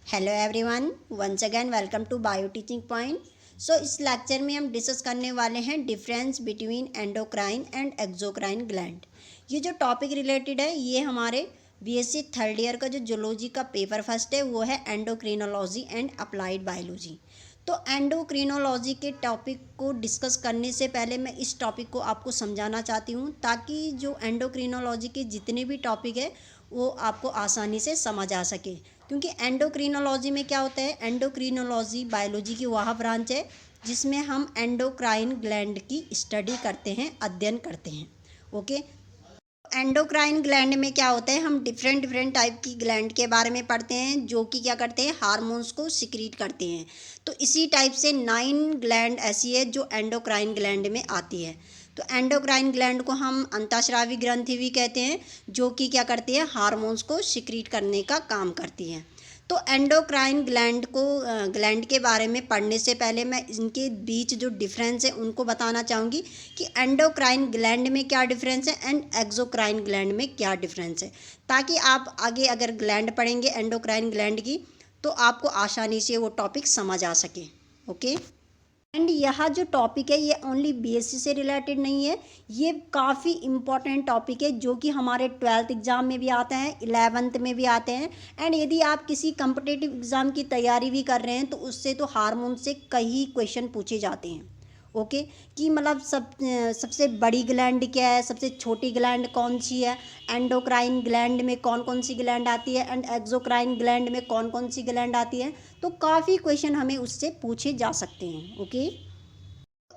Hello everyone, once again welcome to bio teaching point. So इस lecture में हम discuss करने वाले हैं difference between endocrine and exocrine gland. ये जो टॉपिक रिलेटेड है ये हमारे बीएससी थर्ड ईयर का जो जूलॉजी का पेपर फर्स्ट है वो है एंडोक्रिनोलॉजी एंड अप्लाइड बायोलॉजी। तो एंडोक्रिनोलॉजी के टॉपिक को डिस्कस करने से पहले मैं इस टॉपिक को आपको समझाना चाहती हूँ ताकि जो एंडोक्रिनोलॉजी के जितने भी टॉपिक है वो आपको आसानी से समझ आ सके। क्योंकि एंडोक्रिनोलॉजी में क्या होता है, एंडोक्रिनोलॉजी बायोलॉजी की वह ब्रांच है जिसमें हम एंडोक्राइन ग्लैंड की स्टडी करते हैं, अध्ययन करते हैं। ओके, एंडोक्राइन ग्लैंड में क्या होता है, हम डिफरेंट डिफरेंट टाइप की ग्लैंड के बारे में पढ़ते हैं जो कि क्या करते हैं, हार्मोन्स को सिक्रीट करते हैं। तो इसी टाइप से 9 ग्लैंड ऐसी है जो एंडोक्राइन ग्लैंड में आती है। तो एंडोक्राइन ग्लैंड को हम अंतःस्रावी ग्रंथि भी कहते हैं जो कि क्या करती है, हार्मोन्स को सिक्रीट करने का काम करती हैं। तो एंडोक्राइन ग्लैंड के बारे में पढ़ने से पहले मैं इनके बीच जो डिफरेंस है उनको बताना चाहूँगी कि एंडोक्राइन ग्लैंड में क्या डिफरेंस है एंड एक्सोक्राइन ग्लैंड में क्या डिफरेंस है, ताकि आप आगे अगर ग्लैंड पढ़ेंगे एंडोक्राइन ग्लैंड की तो आपको आसानी से वो टॉपिक समझ आ सके। ओके, एंड यह जो टॉपिक है ये ओनली बीएससी से रिलेटेड नहीं है, ये काफ़ी इम्पॉर्टेंट टॉपिक है जो कि हमारे 12th एग्ज़ाम में भी आते हैं, 11th में भी आते हैं। एंड यदि आप किसी कम्पिटिटिव एग्ज़ाम की तैयारी भी कर रहे हैं तो उससे तो हार्मोन से कई क्वेश्चन पूछे जाते हैं। ओके, कि मतलब सबसे बड़ी ग्लैंड क्या है, सबसे छोटी ग्लैंड कौन सी है, एंडोक्राइन ग्लैंड में कौन कौन सी ग्लैंड आती है एंड एक्सोक्राइन ग्लैंड में कौन कौन सी ग्लैंड आती है। तो काफ़ी क्वेश्चन हमें उससे पूछे जा सकते हैं। ओके,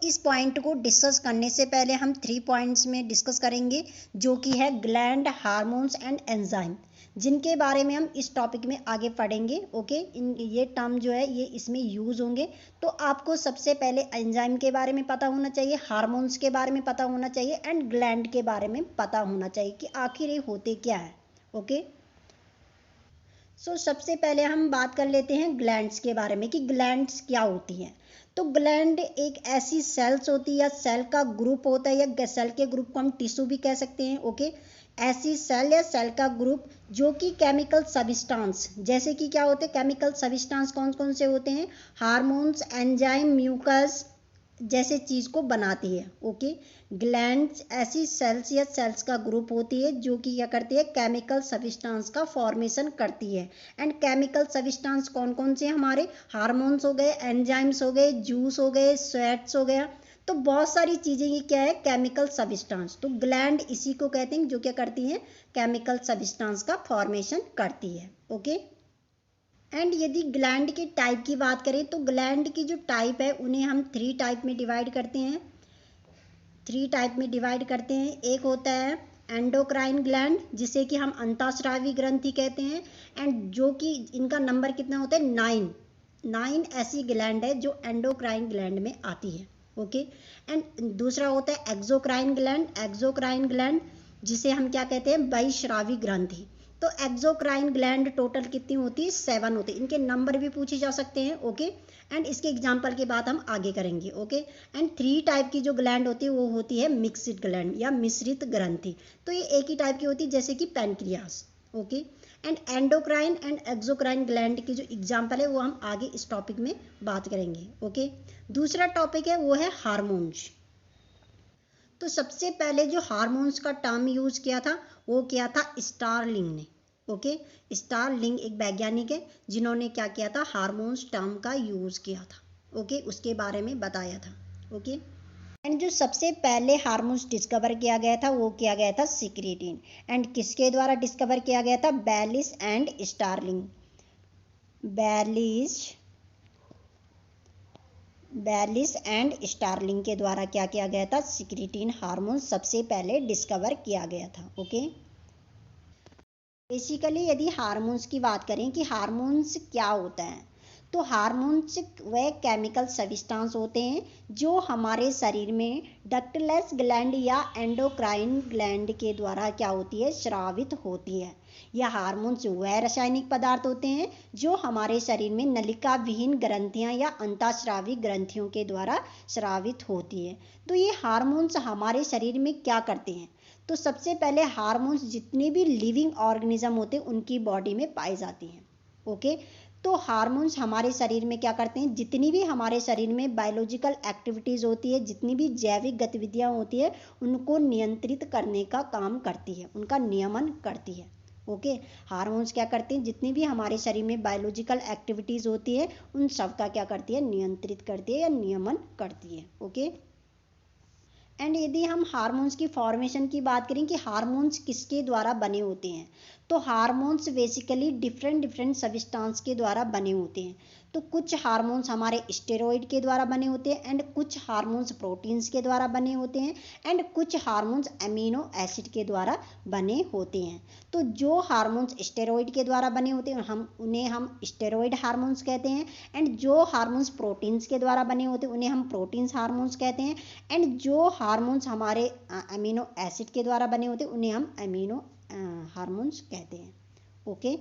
इस पॉइंट को डिस्कस करने से पहले हम 3 पॉइंट्स में डिस्कस करेंगे जो कि है ग्लैंड, हार्मोन्स एंड एंजाइम, जिनके बारे में हम इस टॉपिक में आगे पढ़ेंगे। ओके, ये टर्म जो है ये इसमें यूज़ होंगे। तो आपको सबसे पहले एंजाइम के बारे में पता होना चाहिए, हार्मोन्स के बारे में पता होना चाहिए एंड ग्लैंड के बारे में पता होना चाहिए कि आखिर ये होते क्या है। ओके, सबसे पहले हम बात कर लेते हैं ग्लैंड्स के बारे में कि ग्लैंड्स क्या होती हैं। तो ग्लैंड एक ऐसी सेल्स होती है या सेल का ग्रुप होता है, या सेल के ग्रुप को हम टिश्यू भी कह सकते हैं। ओके, ऐसी सेल या सेल का ग्रुप जो कि केमिकल सब्सटेंस, जैसे कि क्या होते हैं केमिकल सब्सटेंस, कौन कौन से होते हैं, हार्मोन्स, एंजाइम, म्यूकस जैसे चीज़ को बनाती है। ओके, ग्लैंड्स ऐसी सेल्स या सेल्स का ग्रुप होती है जो कि क्या करती है, केमिकल सब्सटेंस का फॉर्मेशन करती है। एंड केमिकल सब्सटेंस कौन कौन से, हमारे हार्मोन्स हो गए, एंजाइम्स हो गए, जूस हो गए, स्वेट्स हो गया। तो बहुत सारी चीज़ें ये क्या है, केमिकल सब्सटेंस। तो ग्लैंड इसी को कहते हैं जो क्या करती है, केमिकल सब्सटेंस का फॉर्मेशन करती है। ओके, एंड यदि ग्लैंड के टाइप की बात करें तो ग्लैंड की जो टाइप है उन्हें हम 3 टाइप में डिवाइड करते हैं। 3 टाइप में डिवाइड करते हैं। एक होता है एंडोक्राइन ग्लैंड जिसे कि हम अंतःस्रावी ग्रंथि कहते हैं, एंड जो कि इनका नंबर कितना होता है, 9 ऐसी ग्लैंड है जो एंडोक्राइन ग्लैंड में आती है। ओके, एंड दूसरा होता है एक्सोक्राइन ग्लैंड जिसे हम क्या कहते हैं, बहिस्रावी ग्रंथि। तो एक्सोक्राइन ग्लैंड टोटल कितनी होती है, 7 होती है। इनके नंबर भी पूछे जा सकते हैं। ओके, एंड इसके एग्जाम्पल की बात हम आगे करेंगे। ओके, एंड 3 टाइप की जो ग्लैंड होती है वो होती है मिक्स्ड ग्लैंड या मिश्रित ग्रंथि। तो ये एक ही टाइप की होती है जैसे कि pancreas. Okay, and endocrine and exocrine gland की जो एग्जाम्पल है वो हम आगे इस टॉपिक में बात करेंगे। ओके, दूसरा टॉपिक है वो है हार्मोन्स। तो सबसे पहले जो हार्मोन्स का टर्म यूज किया था वो किया था स्टारलिंग ने। ओके, स्टारलिंग एक वैज्ञानिक है जिन्होंने क्या किया था, हार्मोन्स टर्म का यूज किया था। ओके, उसके बारे में बताया था। ओके, एंड जो सबसे पहले हार्मोन्स डिस्कवर किया गया था वो किया गया था सिक्रेटिन। एंड किसके द्वारा डिस्कवर किया गया था, Bayliss and Starling. Bayliss and Starling के द्वारा क्या किया गया था, सिक्रेटिन हार्मोन सबसे पहले डिस्कवर किया गया था। ओके, बेसिकली यदि हार्मोन्स की बात करें कि हार्मोन्स क्या होता है, तो हार्मोन्स वह केमिकल सब्सटेंस होते हैं जो हमारे शरीर में डक्टलेस ग्लैंड या एंडोक्राइन ग्लैंड के द्वारा क्या होती है, स्रावित होती है। यह हार्मोन्स वह रासायनिक पदार्थ होते हैं जो हमारे शरीर में नलिका विहीन ग्रंथियां या अंतःस्रावी ग्रंथियों के द्वारा स्रावित होती है। तो ये हार्मोन्स हमारे शरीर में क्या करते हैं, तो सबसे पहले हार्मोन्स जितने भी लिविंग ऑर्गेनिज्म होते हैं उनकी बॉडी में पाए जाते हैं। ओके, तो हार्मोन्स हमारे शरीर में क्या करते हैं, जितनी भी हमारे शरीर में बायोलॉजिकल एक्टिविटीज़ होती है, जितनी भी जैविक गतिविधियाँ होती है, उनको नियंत्रित करने का काम करती है, उनका नियमन करती है। ओके, हार्मोन्स क्या करते हैं, जितनी भी हमारे शरीर में बायोलॉजिकल एक्टिविटीज़ होती है उन सब का क्या करती है, नियंत्रित करती है या नियमन करती है। ओके, एंड यदि हम हार्मोन्स की फॉर्मेशन की बात करें कि हार्मोन्स किसके द्वारा बने होते हैं, तो हार्मोन्स बेसिकली डिफरेंट सब्सटेंस के द्वारा बने होते हैं। तो कुछ हार्मोन्स हमारे स्टेरॉइड के द्वारा बने होते हैं, एंड कुछ हार्मोन्स प्रोटीन्स के द्वारा बने होते हैं, एंड कुछ हार्मोन्स अमीनो एसिड के द्वारा बने होते हैं। तो जो हार्मोन्स स्टेरॉइड के द्वारा बने होते हैं उन्हें हम स्टेरॉइड हार्मोन्स कहते हैं, एंड जो हार्मोन्स प्रोटीन्स के द्वारा बने होते हैं उन्हें हम प्रोटीन्स हार्मोन्स कहते हैं, एंड जो हार्मोन्स हमारे अमीनो एसिड के द्वारा बने होते हैं उन्हें हम अमीनो हार्मोन्स कहते हैं। ओके,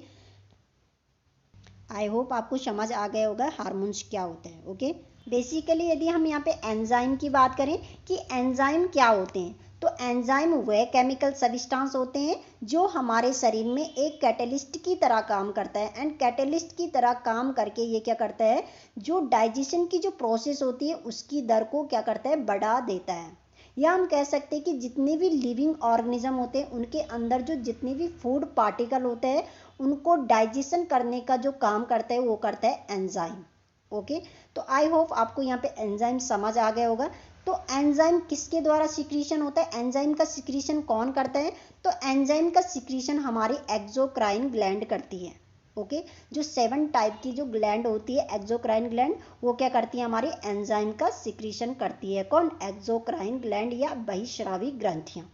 आई होप आपको समझ आ गया होगा हार्मोन्स क्या होता है। ओके, बेसिकली यदि हम यहाँ पे एंजाइम की बात करें कि एंजाइम क्या होते हैं, तो एंजाइम वह केमिकल सब्सटेंस होते हैं जो हमारे शरीर में एक कैटलिस्ट की तरह काम करता है, एंड कैटलिस्ट की तरह काम करके ये क्या करता है, जो डाइजेशन की जो प्रोसेस होती है उसकी दर को क्या करता है, बढ़ा देता है। या हम कह सकते हैं कि जितने भी लिविंग ऑर्गेनिज्म होते हैं उनके अंदर जो जितने भी फूड पार्टिकल होते हैं उनको डाइजेशन करने का जो काम करता है वो करता है एंजाइम। ओके, तो आई होप आपको यहाँ पे एंजाइम समझ आ गया होगा। तो एंजाइम किसके द्वारा सिक्रीशन होता है, एंजाइम का सिक्रीशन कौन करता है, तो एंजाइम का सिक्रीशन हमारी एक्सोक्राइन ग्लैंड करती है। ओके, जो 7 टाइप की जो ग्लैंड होती है एक्सोक्राइन ग्लैंड, वो क्या करती है, हमारी एंजाइम का सिक्रीशन करती है। कौन, एक्सोक्राइन ग्लैंड या बहिस्रावी ग्रंथियां।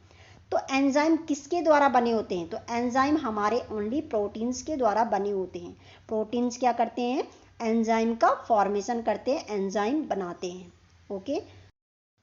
तो एंजाइम किसके द्वारा बने होते हैं, तो एंजाइम हमारे ओनली प्रोटीन्स के द्वारा बने होते हैं। प्रोटीन्स क्या करते हैं, एंजाइम का फॉर्मेशन करते हैं, एंजाइम बनाते हैं। ओके,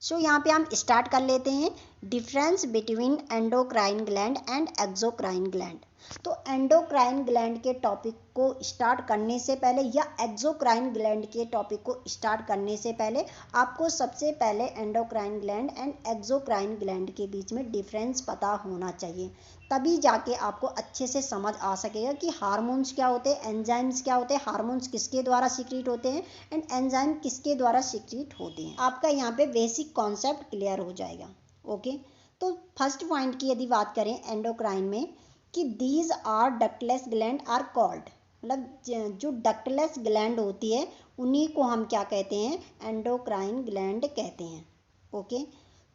सो यहाँ पे हम स्टार्ट कर लेते हैं difference between endocrine gland and exocrine gland. तो एंडोक्राइन ग्लैंड के टॉपिक को स्टार्ट करने से पहले या एक्सोक्राइन ग्लैंड के टॉपिक को स्टार्ट करने से पहले आपको सबसे पहले endocrine gland and exocrine gland के बीच में डिफरेंस पता होना चाहिए, तभी जाके आपको अच्छे से समझ आ सकेगा कि हार्मोन्स क्या होते हैं, एंजाइम्स क्या होते हैं, हार्मोन्स किसके द्वारा सिक्रीट होते हैं एंड एंजाइम किसके द्वारा सिक्रीट होते हैं। आपका यहाँ पे बेसिक कॉन्सेप्ट क्लियर हो जाएगा। ओके, तो फर्स्ट पॉइंट की यदि बात करें एंडोक्राइन में कि these are ductless gland are called, मतलब जो डक्टलेस ग्लैंड होती है उन्हीं को हम क्या कहते हैं, एंडोक्राइन ग्लैंड कहते हैं। ओके,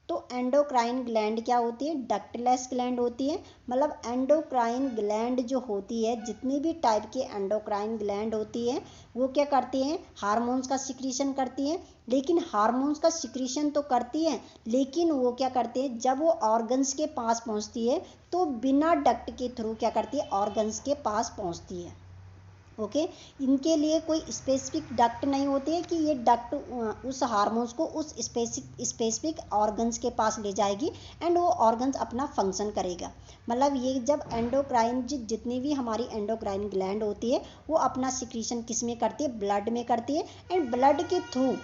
तो एंडोक्राइन ग्लैंड क्या होती है, डक्टलेस ग्लैंड होती है। मतलब एंडोक्राइन ग्लैंड जो होती है, जितनी भी टाइप की एंडोक्राइन ग्लैंड होती है वो क्या करती हैं, हार्मोन्स का सिक्रीशन करती हैं। लेकिन हार्मोन्स का सिक्रीशन तो करती है, लेकिन वो क्या करते हैं, जब वो ऑर्गन्स के पास पहुंचती है तो बिना डक्ट के थ्रू क्या करती है, ऑर्गन्स के पास पहुंचती है। ओके, इनके लिए कोई स्पेसिफिक डक्ट नहीं होती है कि ये डक्ट उस हार्मोन्स को उस स्पेसिफिक ऑर्गन्स के पास ले जाएगी एंड वो ऑर्गन्स अपना फंक्शन करेगा। मतलब ये जब एंडोक्राइन जितनी भी हमारी एंडोक्राइन ग्लैंड होती है वो अपना सिक्रीशन किस में करती है, ब्लड में करती है, एंड ब्लड के थ्रू,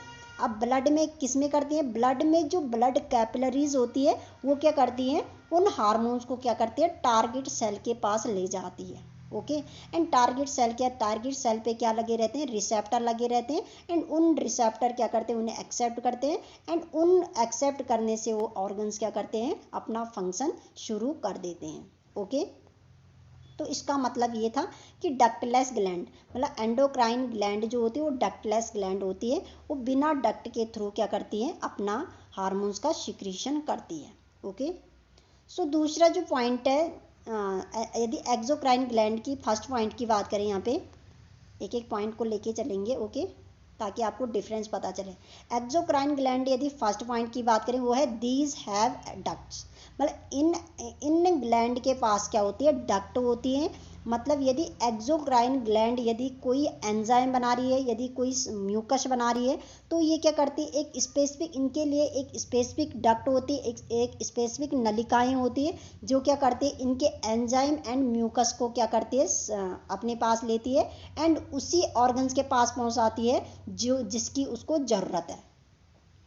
अब ब्लड में किस में करती है, ब्लड में जो ब्लड कैपिलरीज होती है वो क्या करती है, उन हार्मोन्स को क्या करती है, टारगेट सेल के पास ले जाती है। ओके, एंड टारगेट सेल पे क्या लगे रहते हैं, रिसेप्टर लगे रहते हैं, एंड उन रिसेप्टर क्या करते हैं, उन्हें एक्सेप्ट करते हैं, एंड उन एक्सेप्ट करने से वो ऑर्गन्स क्या करते हैं, अपना फंक्शन शुरू कर देते हैं। ओके, तो इसका मतलब ये था कि डक्टलेस ग्लैंड, मतलब एंडोक्राइन ग्लैंड जो होती है वो डक्टलेस ग्लैंड होती है, वो बिना डक्ट के थ्रू क्या करती है, अपना हार्मोन्स का सिक्रीशन करती है। ओके, सो दूसरा जो पॉइंट है, यदि एक्सोक्राइन ग्लैंड की फर्स्ट पॉइंट की बात करें, यहाँ पे एक एक पॉइंट को लेके चलेंगे। ओके, ताकि आपको डिफरेंस पता चले। एक्सोक्राइन ग्लैंड यदि फर्स्ट पॉइंट की बात करें वो है दीज हैव डक्ट्स, मतलब इन ग्लैंड के पास क्या होती है, डक्ट होती है। मतलब यदि एक्सोक्राइन ग्लैंड यदि कोई एंजाइम बना रही है, यदि कोई म्यूकस बना रही है, तो ये क्या करती है, एक स्पेसिफिक, इनके लिए एक स्पेसिफिक डक्ट होती है, एक स्पेसिफिक नलिकाएं होती है जो क्या करती है, इनके एंजाइम एंड म्यूकस को क्या करती है, अपने पास लेती है एंड उसी ऑर्गन्स के पास पहुंचाती है जो जिसकी उसको ज़रूरत है।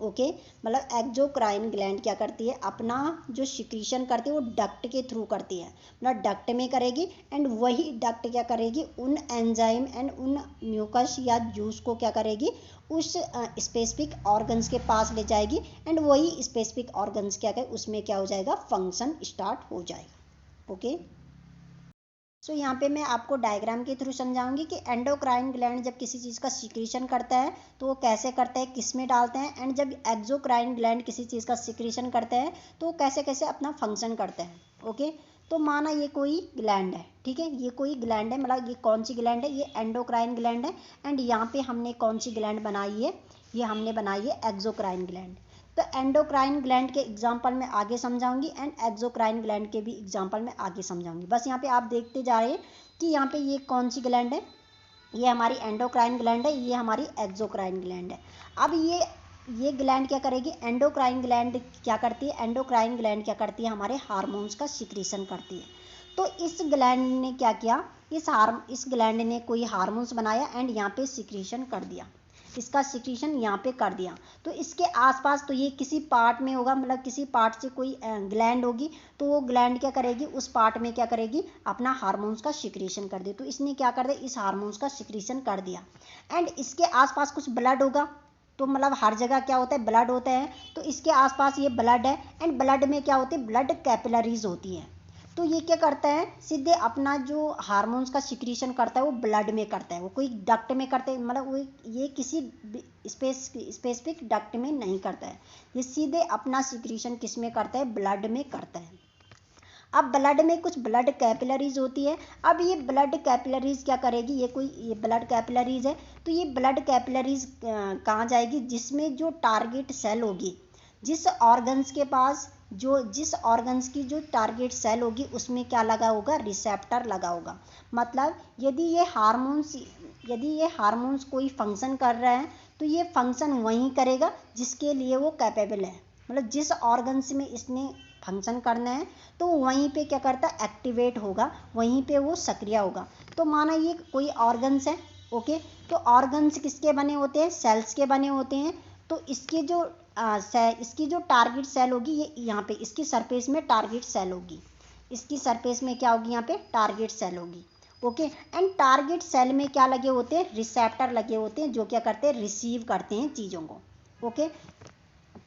ओके, मतलब एक्सोक्राइन ग्लैंड क्या करती है, अपना जो सिक्रीशन करती है वो डक्ट के थ्रू करती है, मतलब डक्ट में करेगी एंड वही डक्ट क्या करेगी, उन एंजाइम एंड उन म्यूकस या जूस को क्या करेगी, उस स्पेसिफिक ऑर्गन्स के पास ले जाएगी एंड वही स्पेसिफिक ऑर्गन्स क्या कहे, उसमें क्या हो जाएगा, फंक्शन स्टार्ट हो जाएगा। ओके, सो यहाँ पे मैं आपको डायग्राम के थ्रू समझाऊंगी कि एंडोक्राइन ग्लैंड जब किसी चीज़ का सिक्रीशन करता है तो वो कैसे करता है, किस में डालते हैं, एंड जब एक्सोक्राइन ग्लैंड किसी चीज़ का सिक्रीशन करता है तो वो कैसे कैसे अपना फंक्शन करता है। ओके, तो माना ये कोई ग्लैंड है, ठीक है, ये कोई ग्लैंड है, मतलब ये कौन सी ग्लैंड है, ये एंडोक्राइन ग्लैंड है एंड यहाँ पे हमने कौन सी ग्लैंड बनाई है, ये हमने बनाई है एक्सोक्राइन ग्लैंड। तो एंडोक्राइन ग्लैंड के एग्जाम्पल मैं आगे समझाऊंगी एंड एक्सोक्राइन ग्लैंड के भी एग्जाम्पल मैं आगे समझाऊंगी। बस यहाँ पे आप देखते जा रहे हैं कि यहाँ पे ये कौन सी ग्लैंड है, ये हमारी एंडोक्राइन ग्लैंड है, ये हमारी एक्सोक्राइन ग्लैंड है। अब ये ग्लैंड क्या करेगी, एंडोक्राइन ग्लैंड क्या करती है, एंडोक्राइन ग्लैंड क्या करती है, हमारे हार्मोन्स का सिक्रीशन करती है। तो इस ग्लैंड ने क्या किया, इस ग्लैंड ने कोई हार्मोन्स बनाया एंड यहाँ पे सिक्रीशन कर दिया, इसका सिक्रीशन यहाँ पे कर दिया। तो इसके आसपास तो ये किसी पार्ट में होगा, मतलब किसी पार्ट से कोई ग्लैंड होगी, तो वो ग्लैंड क्या करेगी, उस पार्ट में क्या करेगी, अपना हार्मोन्स का सिक्रीशन कर दे। तो इसने क्या कर दिया, इस हार्मोन्स का सिक्रीशन कर दिया एंड इसके आसपास कुछ ब्लड होगा, तो मतलब हर जगह क्या होता है, ब्लड होता है, तो इसके आसपास ये ब्लड है एंड ब्लड में क्या होती है, ब्लड कैपिलरीज होती है। तो ये क्या करता है, सीधे अपना जो हार्मोन्स का सिक्रीशन करता है वो ब्लड में करता है, वो कोई डक्ट में करते हैं, मतलब वो ये किसी स्पेसिफिक डक्ट में नहीं करता है, ये सीधे अपना सिक्रीशन किस में करता है, ब्लड में करता है। अब ब्लड में कुछ ब्लड कैपिलरीज होती है, अब ये ब्लड कैपिलरीज क्या करेगी, ये ब्लड कैपिलरीज है, तो ये ब्लड कैपिलरीज कहाँ जाएगी, जिसमें जो टारगेट सेल होगी, जिस ऑर्गन्स के पास जिस ऑर्गन्स की जो टारगेट सेल होगी उसमें क्या लगा होगा, रिसेप्टर लगा होगा। मतलब यदि ये हार्मोन्स कोई फंक्शन कर रहा है तो ये फंक्शन वहीं करेगा जिसके लिए वो कैपेबल है, मतलब जिस ऑर्गन्स में इसने फंक्शन करना है तो वहीं पे क्या करता है, एक्टिवेट होगा, वहीं पे वो सक्रिय होगा। तो माना ये कोई ऑर्गन्स है, ओके, तो ऑर्गन्स किसके बने होते हैं, सेल्स के बने होते हैं। तो इसकी जो टारगेट सेल होगी, ये यहाँ पे इसकी सरफेस में टारगेट सेल होगी, इसकी सरफेस में क्या होगी, यहाँ पे टारगेट सेल होगी। ओके, एंड टारगेट सेल में क्या लगे होते हैं, रिसेप्टर लगे होते हैं, जो क्या करते हैं, रिसीव करते हैं चीज़ों को। ओके,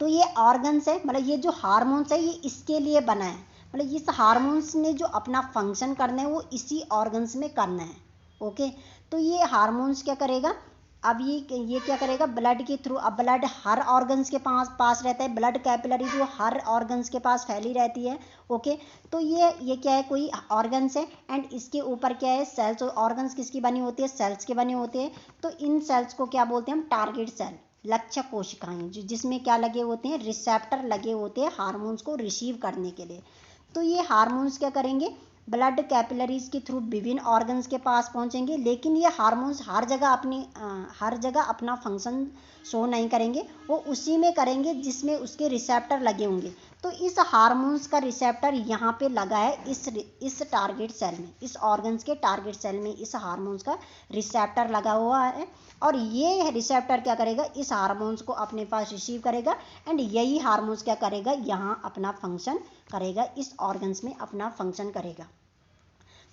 तो ये ऑर्गन्स है, मतलब ये जो हार्मोन्स है ये इसके लिए बना है, मतलब इस हार्मोन्स ने जो अपना फंक्शन करना है वो इसी ऑर्गन्स में करना है। ओके, तो ये हार्मोन्स क्या करेगा, अब ये क्या करेगा, ब्लड के थ्रू, अब ब्लड हर ऑर्गन्स के पास रहता है, ब्लड कैपिलरी जो हर ऑर्गन्स के पास फैली रहती है। ओके, तो ये क्या है, कोई ऑर्गन्स है एंड इसके ऊपर क्या है, सेल्स। ऑर्गन्स किसकी बनी होती है, सेल्स के बने होते हैं। तो इन सेल्स को क्या बोलते हैं हम, टारगेट सेल, लक्ष्य कोशिकाएं, जिसमें क्या लगे होते हैं, रिसेप्टर लगे होते हैं हार्मोन्स को रिसीव करने के लिए। तो ये हार्मोन्स क्या करेंगे, ब्लड कैपिलरीज के थ्रू विभिन्न ऑर्गन्स के पास पहुंचेंगे, लेकिन ये हार्मोन्स हर जगह अपना फंक्शन शो नहीं करेंगे, वो उसी में करेंगे जिसमें उसके रिसेप्टर लगे होंगे। तो इस हार्मोन्स का रिसेप्टर यहाँ पे लगा है, इस टारगेट सेल में, इस ऑर्गन्स के टारगेट सेल में इस हार्मोन्स का रिसेप्टर लगा हुआ है और ये रिसेप्टर क्या करेगा, इस हार्मोन्स को अपने पास रिसीव करेगा एंड यही हार्मोन्स क्या करेगा, यहाँ अपना फंक्शन करेगा, इस ऑर्गन्स में अपना फंक्शन करेगा।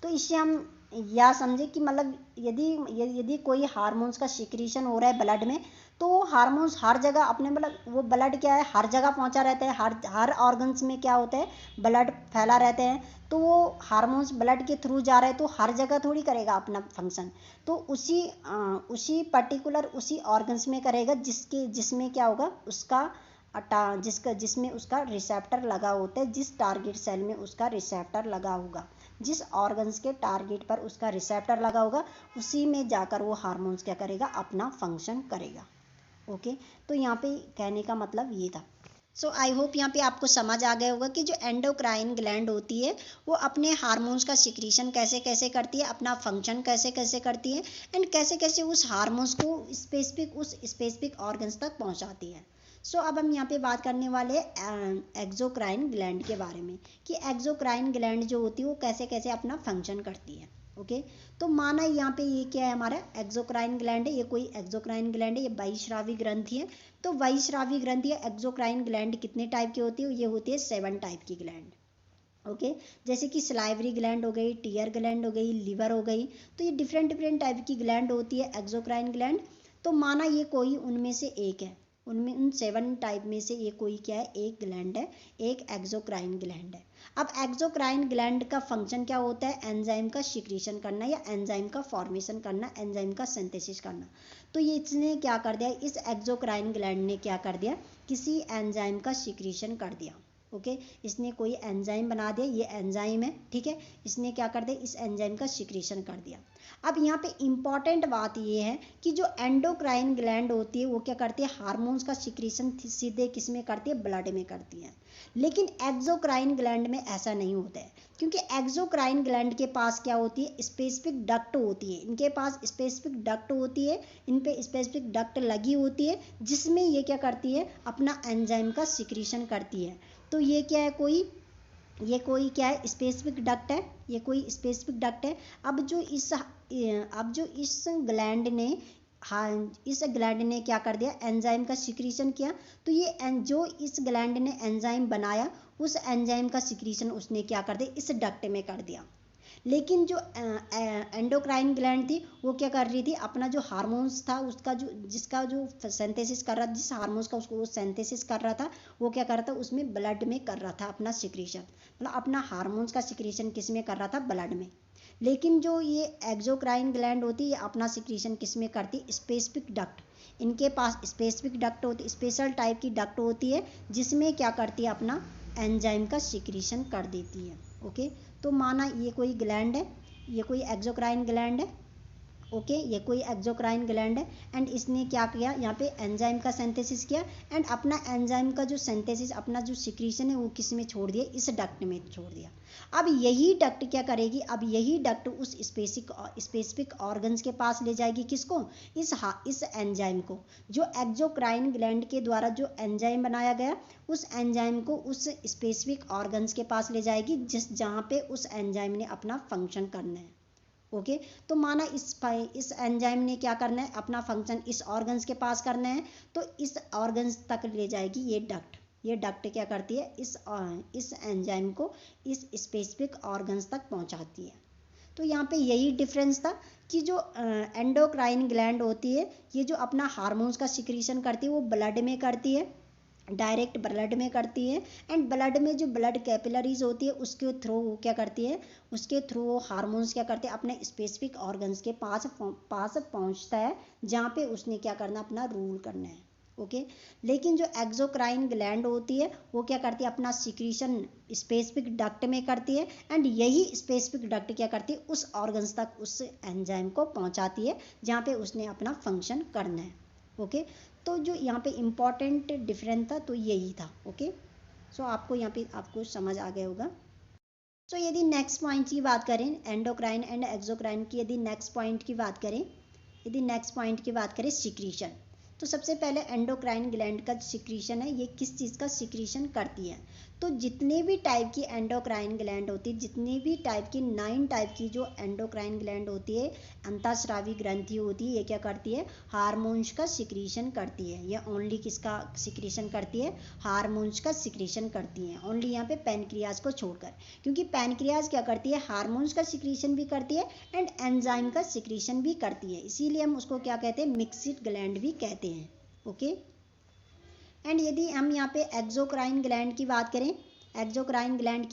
तो इससे हम यह समझे कि मतलब यदि कोई हार्मोन्स का सिक्रीशन हो रहा है ब्लड में, तो वो हार्मोन्स हर जगह अपने, मतलब वो ब्लड क्या है, हर जगह पहुंचा रहता है, हर ऑर्गन्स में क्या होता है, ब्लड फैला रहता है। तो वो हार्मोन्स ब्लड के थ्रू जा रहे हैं तो हर जगह थोड़ी करेगा अपना फंक्शन, तो उसी पर्टिकुलर उसी ऑर्गन्स में करेगा जिसमें क्या होगा, जिसमें उसका रिसेप्टर लगा होता है, जिस टारगेट सेल में उसका रिसेप्टर लगा होगा, जिस ऑर्गन्स के टारगेट पर उसका रिसेप्टर लगा होगा, उसी में जाकर वो हार्मोन्स क्या करेगा, अपना फंक्शन करेगा। ओके, तो यहाँ पे कहने का मतलब ये था। सो आई होप यहाँ पे आपको समझ आ गया होगा कि जो एंडोक्राइन ग्लैंड होती है वो अपने हार्मोन्स का सिक्रीशन कैसे कैसे करती है, अपना फंक्शन कैसे कैसे करती है एंड कैसे कैसे उस हार्मोन्स को उस स्पेसिफिक ऑर्गन्स तक पहुँचाती है। सो अब हम यहाँ पे बात करने वाले एक्सोक्राइन ग्लैंड के बारे में कि एक्सोक्राइन ग्लैंड जो होती है वो कैसे कैसे अपना फंक्शन करती है। ओके। तो माना यहाँ पे ये क्या है, हमारा एक्सोक्राइन ग्लैंड है, ये कोई एक्सोक्राइन ग्लैंड है, ये बहिस्रावी ग्रंथि है। तो बहिस्रावी ग्रंथि या एक्सोक्राइन ग्लैंड कितने टाइप की होती है, ये होती है 7 टाइप की ग्लैंड। ओके, जैसे कि सलाइवरी ग्लैंड हो गई, टीयर ग्लैंड हो गई, लिवर हो गई, तो ये डिफरेंट डिफरेंट टाइप की ग्लैंड होती है एक्सोक्राइन ग्लैंड। तो माना ये कोई उनमें से एक है, उनमें उन 7 टाइप में से ये कोई क्या है, एक ग्लैंड है, एक एक्सोक्राइन ग्लैंड है। अब एक्सोक्राइन ग्लैंड का फंक्शन क्या होता है, एंजाइम का सिक्रीशन करना या एंजाइम का फॉर्मेशन करना, एंजाइम का सिंथेसिस करना। तो ये इसने क्या कर दिया, इस एक्सोक्राइन ग्लैंड ने क्या कर दिया, किसी एंजाइम का सिक्रीशन कर दिया। ओके, इसने कोई एंजाइम बना दिया, ये एंजाइम है, ठीक है, इसने क्या कर दिया, इस एंजाइम का सिक्रीशन कर दिया। अब यहाँ पे इम्पॉर्टेंट बात ये है कि जो एंडोक्राइन ग्लैंड होती है वो क्या करती है, हार्मोन्स का सिक्रीशन सीधे किस में करती है, ब्लड में करती है। लेकिन एक्सोक्राइन ग्लैंड में ऐसा नहीं होता है, क्योंकि एक्सोक्राइन ग्लैंड के पास क्या होती है, स्पेसिफिक डक्ट होती है, इनके पास स्पेसिफिक डक्ट होती है, इन पे स्पेसिफिक डक्ट लगी होती है, जिसमें ये क्या करती है, अपना एंजाइम का सिक्रीशन करती है। तो ये क्या है, ये कोई क्या है, स्पेसिफिक डक्ट है, ये कोई स्पेसिफिक डक्ट है। अब जो इस ग्लैंड ने, हाँ, इस ग्लैंड ने क्या कर दिया, एंजाइम का सिक्रीशन किया। तो ये जो इस ग्लैंड ने एंजाइम बनाया, उस एंजाइम का सिक्रीशन उसने क्या कर दिया, इस डक्ट में कर दिया। लेकिन जो एंडोक्राइन ग्लैंड थी वो क्या कर रही थी, अपना जो हार्मोन्स था उसका जिसका जो सिंथेसिस कर रहा, जिस हार्मोन्स का उसको वो सिंथेसिस कर रहा था, वो क्या कर रहा था, उसमें ब्लड में कर रहा था अपना सिक्रीशन, मतलब अपना हार्मोन्स का सिक्रीशन किस में कर रहा था, ब्लड में। लेकिन जो ये एक्सोक्राइन ग्लैंड होती है, ये अपना सिक्रीशन किस में करती, स्पेसिफिक डक्ट, इनके पास स्पेसिफिक डक्ट होती, स्पेशल टाइप की डक्ट होती है, जिसमें क्या करती है, अपना एंजाइम का सिक्रीशन कर देती है। ओके, तो माना ये कोई ग्लैंड है, ये कोई एक्सोक्राइन ग्लैंड है। ओके, ये कोई एक्सोक्राइन ग्लैंड है, एंड इसने क्या किया, यहाँ पे एंजाइम का सिंथेसिस किया, एंड अपना एंजाइम का जो सिंथेसिस, अपना जो सिक्रीशन है वो किस में छोड़ दिया, इस डक्ट में छोड़ दिया। अब यही डक्ट क्या करेगी, अब यही डक्ट उस स्पेसिफिक ऑर्गन्स के पास ले जाएगी, किसको, इस एंजाइम को, जो एक्सोक्राइन ग्लैंड के द्वारा जो एंजाइम बनाया गया, उस एंजाइम को उस स्पेसिफिक ऑर्गन्स के पास ले जाएगी, जहाँ पे उस एंजाइम ने अपना फंक्शन करना है। ओके, तो माना इस एंजाइम ने क्या करना है, अपना फंक्शन इस ऑर्गन्स के पास करना है, तो इस ऑर्गन्स तक ले जाएगी ये डक्ट। ये डक्ट क्या करती है, इस एंजाइम को इस स्पेसिफिक ऑर्गन्स तक पहुंचाती है। तो यहाँ पे यही डिफरेंस था कि जो एंडोक्राइन ग्लैंड होती है, ये जो अपना हार्मोन्स का सिक्रीशन करती है वो ब्लड में करती है, डायरेक्ट ब्लड में करती है, एंड ब्लड में जो ब्लड कैपिलरीज होती है उसके थ्रू वो क्या करती है, उसके थ्रू वो हार्मोन्स क्या करते हैं, अपने स्पेसिफिक ऑर्गन्स के पास पहुंचता है, जहाँ पे उसने क्या करना, अपना रूल करना है। ओके, लेकिन जो एक्सोक्राइन ग्लैंड होती है वो क्या करती है, अपना सिक्रीशन स्पेसिफिक डक्ट में करती है, एंड यही स्पेसिफिक डक्ट क्या करती है, उस ऑर्गन्स तक उस एंजाइम को पहुंचाती है, जहाँ पे उसने अपना फंक्शन करना है। ओके, तो जो यहाँ पे इम्पॉर्टेंट डिफरेंस था तो यही था। ओके, सो आपको यहाँ पे आपको समझ आ गया होगा। सो यदि नेक्स्ट पॉइंट की बात करें, एंडोक्राइन एंड एक्सोक्राइन की, यदि नेक्स्ट पॉइंट की बात करें, सिक्रीशन। तो सबसे पहले एंडोक्राइन ग्लैंड का सिक्रीशन है, ये किस चीज़ का सिक्रीशन करती है। तो जितने भी टाइप की एंडोक्राइन ग्लैंड होती है, जितने भी टाइप की 9 टाइप की जो एंडोक्राइन ग्लैंड होती है, अंतःस्रावी ग्रंथि होती है, ये क्या करती है, हार्मोन्स का सिक्रीशन करती है। ये ओनली किसका सिक्रीशन करती है, हार्मोन्स का सिक्रीशन करती है, ओनली यहाँ पे पैनक्रियाज को छोड़कर, क्योंकि पैनक्रियाज क्या करती है, हार्मोन्स का सिक्रीशन भी करती है एंड एंजाइम का सिक्रीशन भी करती है, इसीलिए हम उसको क्या कहते हैं, मिक्सिड ग्लैंड भी कहते हैं। ओके, एंड यदि हम यहाँ पे एक्सोक्राइन ग्लैंड की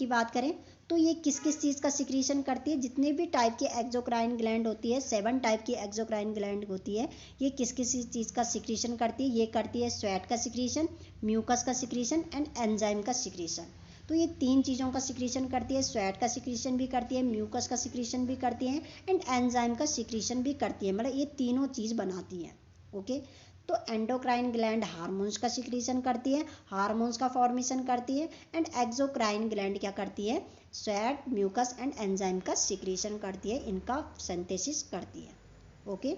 बात करें, तो ये किस किस चीज़ का सिक्रीशन करती है, जितने भी टाइप की एक्सोक्राइन ग्लैंड होती है, 7 टाइप की एक्सोक्राइन ग्लैंड होती है, ये किस किस चीज़ का सिक्रीशन करती है, ये करती है स्वेट का सिक्रीशन, म्यूकस का सिक्रीशन एंड एंजाइम का सिक्रीशन। तो ये 3 चीज़ों का सिक्रीशन करती है, स्वेट का सिक्रीशन भी करती है, म्यूकस का सिक्रीशन भी करती है एंड एंजाइम का सिक्रीशन भी करती है, मतलब ये तीनों चीज़ बनाती है। ओके, तो एंडोक्राइन ग्लैंड हार्मोन्स का सिक्रीशन करती है, हार्मोन्स का फॉर्मेशन करती है, एंड एक्सोक्राइन ग्लैंड क्या करती है, स्वेट, म्यूकस एंड एंजाइम का सिक्रीशन करती है, इनका सिंथेसिस करती है। ओके,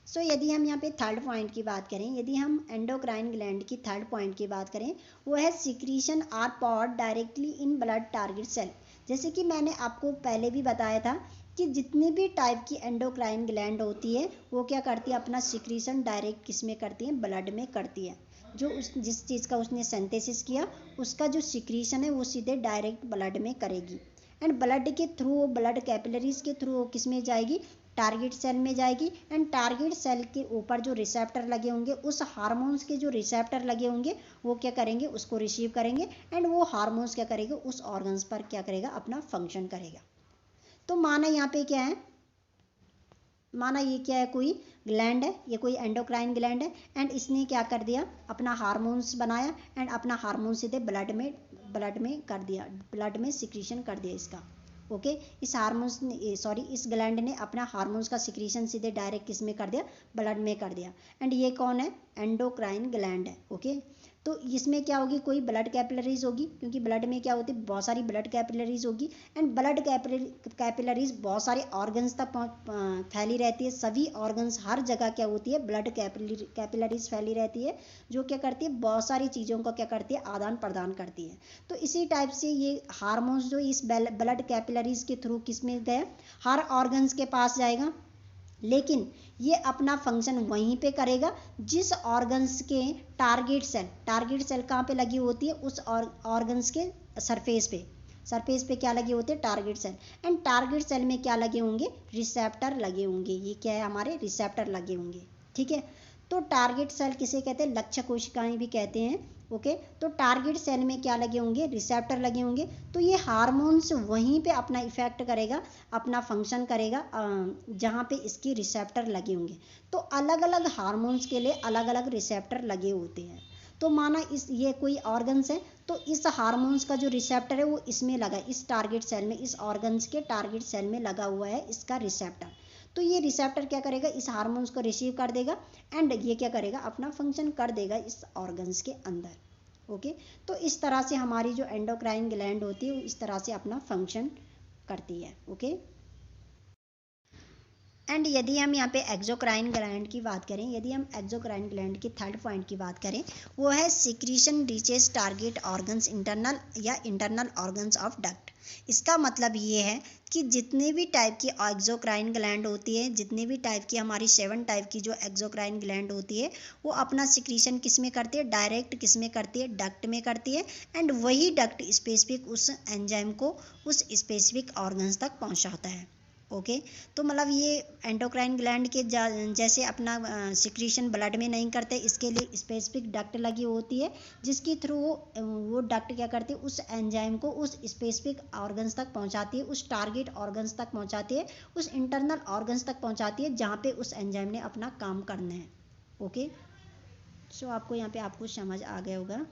सो यदि हम यहाँ पे थर्ड पॉइंट की बात करें, यदि हम एंडोक्राइन ग्लैंड की थर्ड पॉइंट की बात करें, वो है secretion are poured directly in blood target cell. जैसे कि मैंने आपको पहले भी बताया था कि जितने भी टाइप की एंडोक्राइन ग्लैंड होती है वो क्या करती है, अपना सिक्रीशन डायरेक्ट किस में करती है, ब्लड में करती है। जो उस जिस चीज़ का उसने सिंथेसिस किया उसका जो सिक्रीशन है वो सीधे डायरेक्ट ब्लड में करेगी। एंड ब्लड के थ्रू, ब्लड कैपिलरीज के थ्रू किस में जाएगी, टारगेट सेल में जाएगी। एंड टारगेट सेल के ऊपर जो रिसेप्टर लगे होंगे, उस हार्मोन्स के जो रिसेप्टर लगे होंगे वो क्या करेंगे, उसको रिसीव करेंगे। एंड वो हार्मोन्स क्या करेंगे, उस ऑर्गन्स पर क्या करेगा, अपना फंक्शन करेगा। तो माना यहाँ पे क्या है, माना ये क्या है, कोई ग्लैंड है, ये कोई एंडोक्राइन ग्लैंड है। एंड इसने क्या कर दिया, अपना हार्मोन्स बनाया एंड अपना हार्मोन सीधे ब्लड में कर दिया, ब्लड में सिक्रीशन कर दिया इसका। ओके, इस हार्मोन्स ने, सॉरी, इस ग्लैंड ने अपना हार्मोन्स का सिक्रीशन सीधे डायरेक्ट किस में कर दिया, ब्लड में कर दिया। एंड ये कौन है, एंडोक्राइन ग्लैंड है। ओके, तो इसमें क्या होगी, कोई ब्लड कैपिलरीज होगी, क्योंकि ब्लड में क्या होती है, बहुत सारी ब्लड कैपिलरीज होगी। एंड ब्लड कैपिलरीज बहुत सारे ऑर्गन्स तक फैली रहती है। सभी ऑर्गन्स, हर जगह क्या होती है, ब्लड कैपिलरीज फैली रहती है, जो क्या करती है, बहुत सारी चीज़ों को क्या करती है, आदान प्रदान करती है। तो इसी टाइप से ये हार्मोन्स जो इस ब्लड कैपिलरीज के थ्रू किस में गए, हर ऑर्गन्स के पास जाएगा। लेकिन ये अपना फंक्शन वहीं पे करेगा जिस ऑर्गन्स के टारगेट सेल कहाँ पे लगी होती है, उस ऑर्गन्स के सरफेस पे क्या लगे होते हैं, target cell. And target cell में क्या लगे होंगे, रिसेप्टर लगे होंगे। ये क्या है, हमारे रिसेप्टर लगे होंगे। ठीक है, तो टारगेट सेल किसे कहते हैं, लक्ष्य कोशिकाएं भी कहते हैं। ओके, तो टारगेट सेल में क्या लगे होंगे, रिसेप्टर लगे होंगे। तो ये हार्मोन्स वहीं पे अपना इफेक्ट करेगा, अपना फंक्शन करेगा जहाँ पे इसकी रिसेप्टर लगे होंगे। तो अलग अलग हार्मोन्स के लिए अलग अलग रिसेप्टर लगे होते हैं। तो माना ये कोई ऑर्गन्स है, तो इस हार्मोन्स का जो रिसेप्टर है वो इसमें लगा, इस टारगेट सेल में, इस ऑर्गन्स के टारगेट सेल में लगा हुआ है इसका रिसेप्टर। तो ये रिसेप्टर क्या करेगा, इस हार्मोन्स को रिसीव कर देगा एंड ये क्या करेगा, अपना फंक्शन कर देगा इस ऑर्गन्स के अंदर। ओके, तो इस तरह से हमारी जो एंडोक्राइन ग्लैंड होती है वो इस तरह से अपना फंक्शन करती है। ओके, एंड यदि हम यहाँ पे एक्सोक्राइन ग्लैंड की बात करें, यदि हम एक्सोक्राइन ग्लैंड की थर्ड पॉइंट की बात करें, वो है secretion reaches target organs internal या इंटरनल ऑर्गन्स ऑफ डक्ट। इसका मतलब ये है कि जितने भी टाइप की एक्सोक्राइन ग्लैंड होती है, जितने भी टाइप की हमारी 7 टाइप की जो एक्सोक्राइन ग्लैंड होती है, वो अपना सिक्रीशन किस में करती है, डायरेक्ट किस में करती है, डक्ट में करती है। एंड वही डक्ट स्पेसिफिक उस एंजाइम को उस स्पेसिफिक ऑर्गन्स तक पहुँचाता है। ओके, तो मतलब ये एंडोक्राइन ग्लैंड के जैसे अपना सिक्रीशन ब्लड में नहीं करते, इसके लिए स्पेसिफिक डक्ट लगी होती है, जिसके थ्रू वो डक्ट क्या करती है, उस एंजाइम को उस स्पेसिफिक ऑर्गन्स तक पहुंचाती है, उस टारगेट ऑर्गन्स तक पहुंचाती है, उस इंटरनल ऑर्गन्स तक पहुंचाती है जहाँ पे उस एंजाइम ने अपना काम करना है। ओके, सो आपको यहाँ पे आपको समझ आ गया होगा।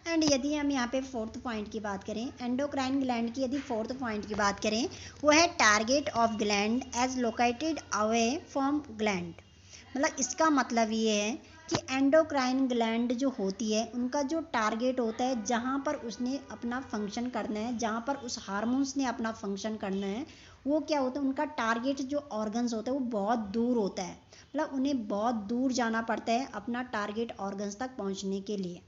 एंड यदि हम यहाँ पे फोर्थ पॉइंट की बात करें, एंडोक्राइन ग्लैंड की यदि फोर्थ पॉइंट की बात करें, वो है target of gland as located away from gland. मतलब इसका मतलब ये है कि एंडोक्राइन ग्लैंड जो होती है उनका जो टारगेट होता है, जहाँ पर उसने अपना फंक्शन करना है, जहाँ पर उस हार्मोन्स ने अपना फंक्शन करना है, वो क्या होता है, उनका टारगेट जो ऑर्गन्स होता है वो बहुत दूर होता है। मतलब उन्हें बहुत दूर जाना पड़ता है अपना टारगेट ऑर्गन्स तक पहुँचने के लिए।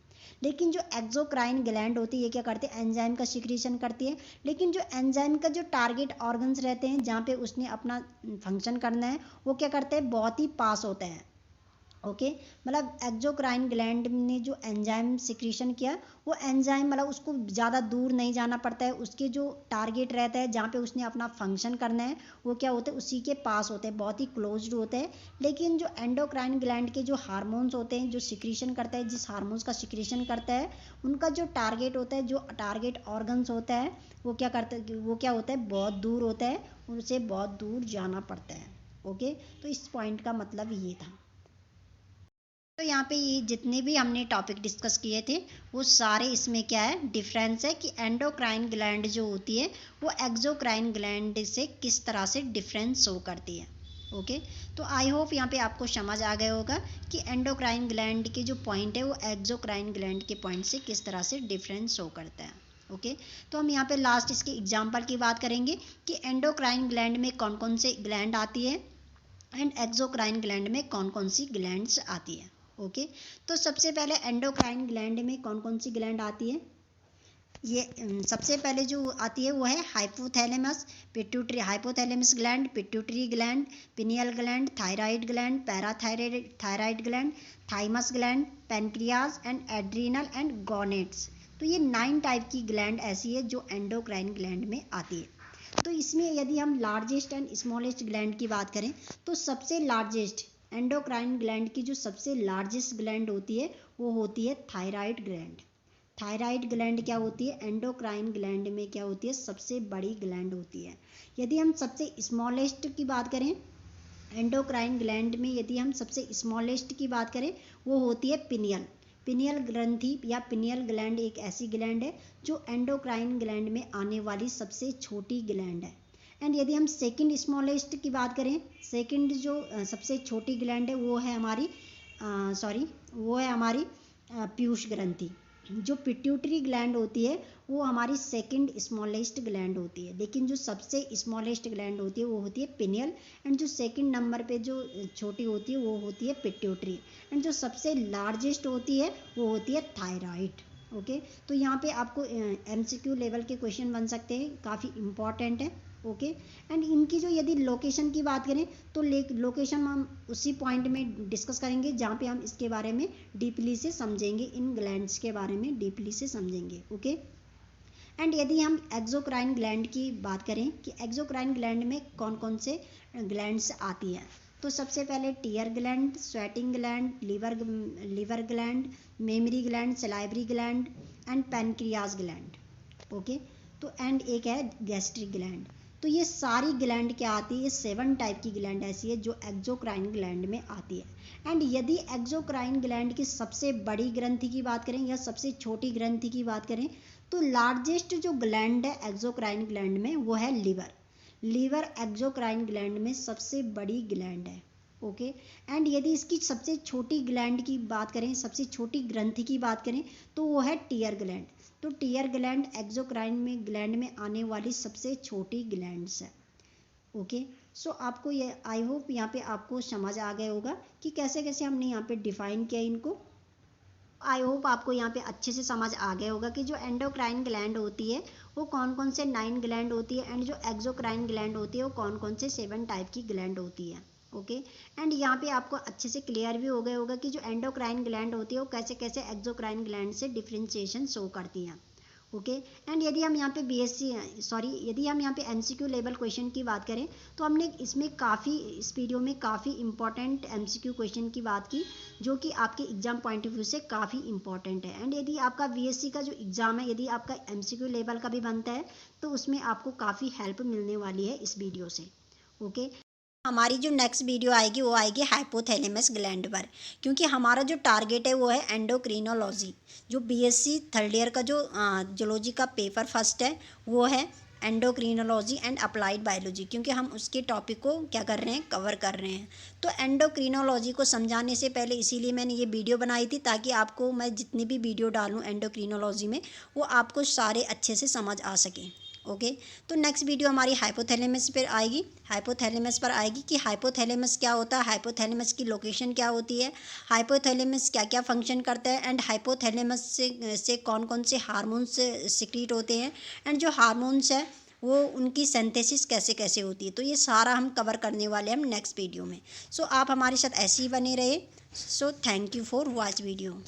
लेकिन जो एक्सोक्राइन ग्लैंड होती है ये क्या करती है, एंजाइम का सिक्रीशन करती है। लेकिन जो एंजाइम का जो टारगेट ऑर्गन्स रहते हैं जहाँ पे उसने अपना फंक्शन करना है, वो क्या करते हैं, बहुत ही पास होते हैं। ओके, मतलब एक्सोक्राइन ग्लैंड ने जो एंजाइम सिक्रीशन किया, वो एंजाइम मतलब उसको ज़्यादा दूर नहीं जाना पड़ता है, उसके जो टारगेट रहता है जहाँ पे उसने अपना फंक्शन करना है वो क्या होते हैं, उसी के पास होते हैं, बहुत ही क्लोज्ड होते हैं। लेकिन जो एंडोक्राइन ग्लैंड के जो हार्मोन्स होते हैं, जो सिक्रीशन करता है, जिस हार्मोन्स का सिक्रीशन करता है, उनका जो टारगेट होता है, जो टारगेट ऑर्गन्स होता है, वो क्या करता है, वो क्या होता है, बहुत दूर होता है, उनसे बहुत दूर जाना पड़ता है। ओके, तो इस पॉइंट का मतलब ये था। तो यहाँ पे ये जितने भी हमने टॉपिक डिस्कस किए थे वो सारे इसमें क्या है, डिफरेंस है कि एंडोक्राइन ग्लैंड जो होती है वो एक्सोक्राइन ग्लैंड से किस तरह से डिफरेंस शो करती है। ओके, तो आई होप यहाँ पे आपको समझ आ गया होगा कि एंडोक्राइन ग्लैंड के जो पॉइंट है वो एक्सोक्राइन ग्लैंड के पॉइंट से किस तरह से डिफरेंस शो करता है। ओके, तो हम यहाँ पे लास्ट इसके एग्जाम्पल की बात करेंगे कि एंडोक्राइन ग्लैंड में कौन कौन से ग्लैंड आती है एंड एक्सोक्राइन ग्लैंड में कौन कौन सी ग्लैंड्स आती है। ओके, तो सबसे पहले एंडोक्राइन ग्लैंड में कौन कौन सी ग्लैंड आती है, ये सबसे पहले जो आती है वो है hypothalamus, pituitary, hypothalamus gland, pituitary gland, pineal gland, thyroid gland, thyroid gland, thymus gland, pancreas and adrenal and gonads. तो ये 9 टाइप की ग्लैंड ऐसी है जो एंडोक्राइन ग्लैंड में आती है। तो इसमें यदि हम लार्जेस्ट एंड स्मॉलेस्ट ग्लैंड की बात करें तो सबसे लार्जेस्ट एंडोक्राइन ग्लैंड की जो सबसे लार्जेस्ट ग्लैंड होती है वो होती है थायराइड ग्लैंड। थायराइड ग्लैंड क्या होती है, एंडोक्राइन ग्लैंड में क्या होती है, सबसे बड़ी ग्लैंड होती है। यदि हम सबसे स्मॉलेस्ट की बात करें एंडोक्राइन ग्लैंड में, यदि हम सबसे स्मॉलेस्ट की बात करें वो होती है पिनियल। पिनियल ग्रंथि या पिनियल ग्लैंड एक ऐसी ग्लैंड है जो एंडोक्राइन ग्लैंड में आने वाली सबसे छोटी ग्लैंड है। एंड यदि हम सेकंड स्मॉलेस्ट की बात करें, सेकंड जो सबसे छोटी ग्लैंड है वो है हमारी पीयूष ग्रंथि। जो पिट्यूटरी ग्लैंड होती है वो हमारी सेकंड स्मॉलेस्ट ग्लैंड होती है, लेकिन जो सबसे स्मॉलेस्ट ग्लैंड होती है वो होती है पिनियल। एंड जो सेकंड नंबर पे जो छोटी होती है वो होती है पिट्यूटरी। एंड जो सबसे लार्जेस्ट होती है वो होती है थायराइड। ओके, तो यहाँ पे आपको MCQ लेवल के क्वेश्चन बन सकते हैं, काफ़ी इम्पॉर्टेंट है। ओके, एंड इनकी जो यदि लोकेशन की बात करें तो लोकेशन हम उसी पॉइंट में डिस्कस करेंगे जहाँ पे हम इसके बारे में डीपली से समझेंगे, इन ग्लैंड्स के बारे में डीपली से समझेंगे। ओके, एंड यदि हम एक्सोक्राइन ग्लैंड की बात करें कि एक्सोक्राइन ग्लैंड में कौन कौन से ग्लैंड्स आती हैं, तो सबसे पहले tear gland, sweating gland, liver gland, mammary gland, salivary gland and pancreas gland. Okay, तो एंड एक है गैस्ट्रिक ग्लैंड। तो ये सारी ग्लैंड क्या आती है, ये 7 टाइप की ग्लैंड ऐसी है जो एक्सोक्राइन ग्लैंड में आती है। एंड यदि एक्सोक्राइन ग्लैंड की सबसे बड़ी ग्रंथि की बात करें या सबसे छोटी ग्रंथि की बात करें तो लार्जेस्ट जो ग्लैंड है एक्सोक्राइन ग्लैंड में वो है लीवर। लीवर एक्सोक्राइन ग्लैंड में सबसे बड़ी ग्लैंड है। ओके, एंड यदि इसकी सबसे छोटी ग्लैंड की बात करें, सबसे छोटी ग्रंथि की बात करें तो वो है टीयर ग्लैंड। तो टीयर ग्लैंड एक्सोक्राइन में ग्लैंड में आने वाली सबसे छोटी ग्लैंड्स है। ओके, सो आपको ये आई होप यहाँ पे आपको समझ आ गया होगा कि कैसे कैसे हमने यहाँ पे डिफाइन किया इनको। आई होप आपको यहाँ पे अच्छे से समझ आ गया होगा कि जो एंडोक्राइन ग्लैंड होती है वो कौन कौन से 9 ग्लैंड होती है एंड जो एक्सोक्राइन ग्लैंड होती है वो कौन कौन से 7 टाइप की ग्लैंड होती है। ओके, एंड यहाँ पे आपको अच्छे से क्लियर भी हो गया होगा कि जो एंडोक्राइन ग्लैंड होती है वो कैसे कैसे एक्सोक्राइन ग्लैंड से डिफ्रेंशिएशन शो करती हैं। ओके, एंड यदि हम यहाँ पे यदि हम यहाँ पे MCQ लेवल क्वेश्चन की बात करें तो हमने इसमें काफ़ी, इस वीडियो में काफ़ी इंपॉर्टेंट MCQ क्वेश्चन की बात की जो कि आपके एग्जाम पॉइंट ऑफ व्यू से काफ़ी इंपॉर्टेंट है। एंड यदि आपका BSc का जो एग्ज़ाम है यदि आपका MCQ लेवल का भी बनता है तो उसमें आपको काफ़ी हेल्प मिलने वाली है इस वीडियो से। ओके, हमारी जो नेक्स्ट वीडियो आएगी वो आएगी हाइपोथैलेमस ग्लैंड पर, क्योंकि हमारा जो टारगेट है वो है एंडोक्रिनोलॉजी। जो BSc थर्ड ईयर का जो जूलॉजी का पेपर फर्स्ट है वो है एंडोक्रिनोलॉजी एंड अप्लाइड बायोलॉजी, क्योंकि हम उसके टॉपिक को क्या कर रहे हैं, कवर कर रहे हैं। तो एंडोक्रिनोलॉजी को समझाने से पहले इसीलिए मैंने ये वीडियो बनाई थी ताकि आपको मैं जितनी भी वीडियो डालूँ एंडोक्रिनोलॉजी में वो आपको सारे अच्छे से समझ आ सकें। ओके, तो नेक्स्ट वीडियो हमारी हाइपोथैलेमस पर आएगी, हाइपोथैलेमस पर आएगी कि हाइपोथैलेमस क्या होता है, हाइपोथैलेमस की लोकेशन क्या होती है, हाइपोथैलेमस क्या क्या फंक्शन करता है एंड हाइपोथैलेमस से कौन कौन से हार्मोन्स सिक्रीट होते हैं एंड जो हार्मोन्स है वो उनकी सिंथेसिस कैसे कैसे होती है। तो ये सारा हम कवर करने वाले हैं हम नेक्स्ट वीडियो में। सो आप हमारे साथ ऐसे ही बने रहे। So thank you for watch video.